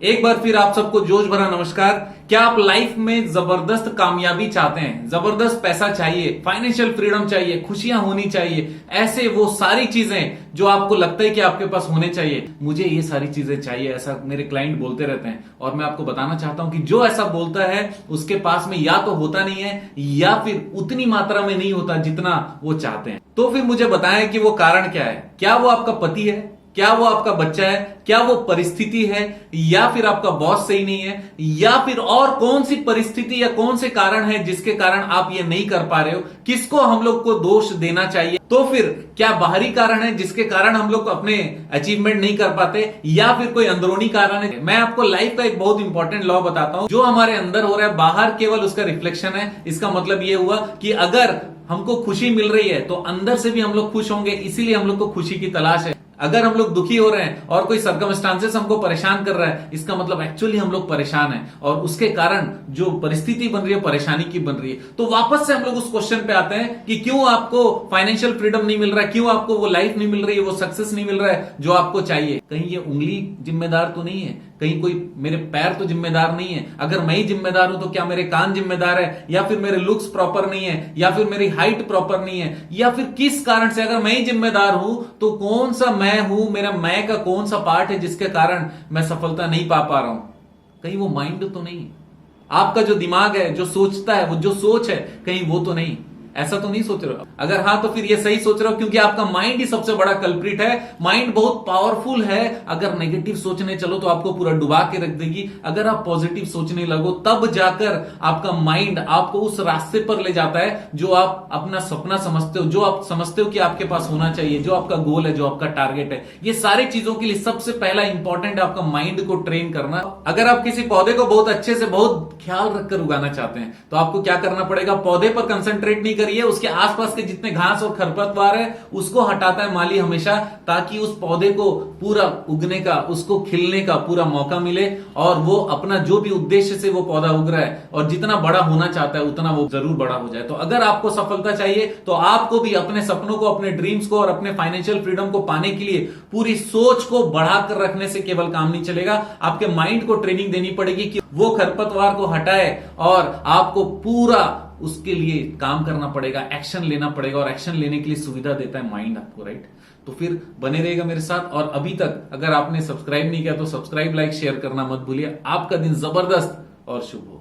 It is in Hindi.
एक बार फिर आप सबको जोश भरा नमस्कार। क्या आप लाइफ में जबरदस्त कामयाबी चाहते हैं, जबरदस्त पैसा चाहिए, फाइनेंशियल फ्रीडम चाहिए, खुशियां होनी चाहिए, ऐसे वो सारी चीजें जो आपको लगता है कि आपके पास होने चाहिए, मुझे ये सारी चीजें चाहिए, ऐसा मेरे क्लाइंट बोलते रहते हैं। और मैं आपको बताना चाहता हूं कि जो ऐसा बोलता है उसके पास में या तो होता नहीं है या फिर उतनी मात्रा में नहीं होता जितना वो चाहते हैं। तो फिर मुझे बताएं कि वो कारण क्या है। क्या वो आपका पति है, क्या वो आपका बच्चा है, क्या वो परिस्थिति है, या फिर आपका बॉस सही नहीं है, या फिर और कौन सी परिस्थिति या कौन से कारण है जिसके कारण आप ये नहीं कर पा रहे हो। किसको हम लोग को दोष देना चाहिए? तो फिर क्या बाहरी कारण है जिसके कारण हम लोग अपने अचीवमेंट नहीं कर पाते, या फिर कोई अंदरूनी कारण है? मैं आपको लाइफ का एक बहुत इंपॉर्टेंट लॉ बताता हूं। जो हमारे अंदर हो रहा है बाहर केवल उसका रिफ्लेक्शन है। इसका मतलब ये हुआ कि अगर हमको खुशी मिल रही है तो अंदर से भी हम लोग खुश होंगे, इसीलिए हम लोग को खुशी की तलाश है। अगर हम लोग दुखी हो रहे हैं और कोई सर्कमस्टांसेस हमको परेशान कर रहा है, इसका मतलब एक्चुअली हम लोग परेशान हैं और उसके कारण जो परिस्थिति बन रही है परेशानी की बन रही है। तो वापस से हम लोग उस क्वेश्चन पे आते हैं कि क्यों आपको फाइनेंशियल फ्रीडम नहीं मिल रहा है, क्यों आपको वो लाइफ नहीं मिल रही है, वो सक्सेस नहीं मिल रहा है जो आपको चाहिए। कहीं ये उंगली जिम्मेदार तो नहीं है, कहीं कोई मेरे पैर तो जिम्मेदार नहीं है। अगर मैं ही जिम्मेदार हूं तो क्या मेरे कान जिम्मेदार है, या फिर मेरे लुक्स प्रॉपर नहीं है, या फिर मेरी हाइट प्रॉपर नहीं है, या फिर किस कारण से अगर मैं ही जिम्मेदार हूं तो कौन सा मैं हूं, मेरा मैं का कौन सा पार्ट है जिसके कारण मैं सफलता नहीं पा रहा हूं? कहीं वो माइंड तो नहीं है, आपका जो दिमाग है, जो सोचता है, वो जो सोच है, कहीं वो तो नहीं? ऐसा तो नहीं सोच रहे हो? अगर हाँ तो फिर ये सही सोच रहे हो, क्योंकि आपका माइंड ही सबसे बड़ा कल्प्रिट है। माइंड बहुत पावरफुल है। अगर नेगेटिव सोचने चलो तो आपको पूरा डुबा के रख देगी। अगर आप पॉजिटिव सोचने लगो तब जाकर आपका माइंड आपको उस रास्ते पर ले जाता है जो आप अपना सपना समझते हो, जो आप समझते हो कि आपके पास होना चाहिए, जो आपका गोल है, जो आपका टारगेट है। ये सारी चीजों के लिए सबसे पहला इंपॉर्टेंट है आपका माइंड को ट्रेन करना। अगर आप किसी पौधे को बहुत अच्छे से, बहुत ख्याल रखकर उगाना चाहते हैं तो आपको क्या करना पड़ेगा? पौधे पर कंसंट्रेट नहीं करिए, उसके आसपास के जितने घास और खरपतवार है उसको हटाता है माली हमेशा, ताकि उस पौधे को पूरा उगने का, उसको खिलने का पूरा मौका मिले और वो अपना जो भी उद्देश्य से वो पौधा उग रहा है और जितना बड़ा होना चाहता है उतना वो जरूर बड़ा हो जाए। तो अगर आपको सफलता चाहिए तो आपको भी अपने सपनों को, अपने ड्रीम्स को और अपने फाइनेंशियल फ्रीडम को पाने के लिए पूरी सोच को बढ़ाकर रखने से केवल काम नहीं चलेगा। आपके माइंड को ट्रेनिंग देनी पड़ेगी कि वो खरपतवार को हटाए और आपको पूरा उसके लिए काम करना पड़ेगा, एक्शन लेना पड़ेगा। और एक्शन लेने के लिए सुविधा देता है माइंड आपको, राइट? तो फिर बने रहेगा मेरे साथ। और अभी तक अगर आपने सब्सक्राइब नहीं किया तो सब्सक्राइब, लाइक, शेयर करना मत भूलिए। आपका दिन जबरदस्त और शुभ हो।